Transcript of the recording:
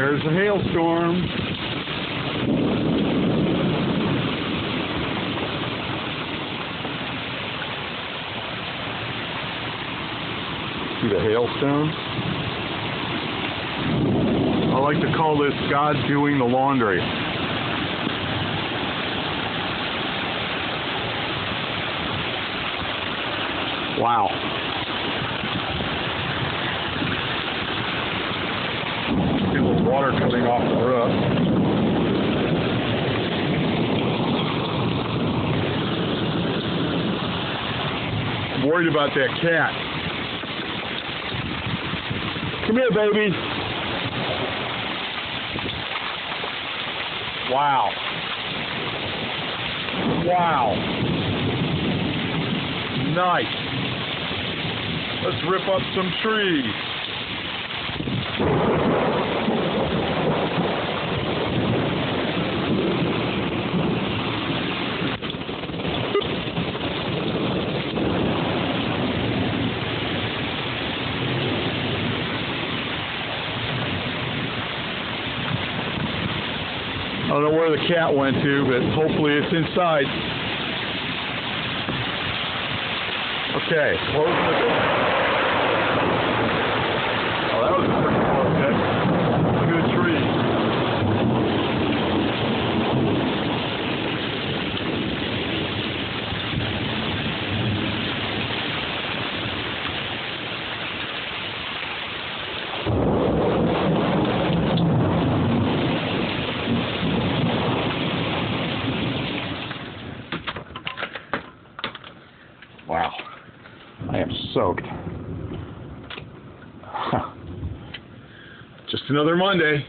There's a hailstorm. See the hailstones? I like to call this God doing the laundry. Wow. See a little water coming off the roof. I'm worried about that cat. Come here, baby. Wow. Wow. Nice. Let's rip up some trees. I don't know where the cat went to, but hopefully it's inside. Okay, close the door. Oh, that was pretty close, Ed. Look at the tree. Wow, I am soaked. Just another Monday.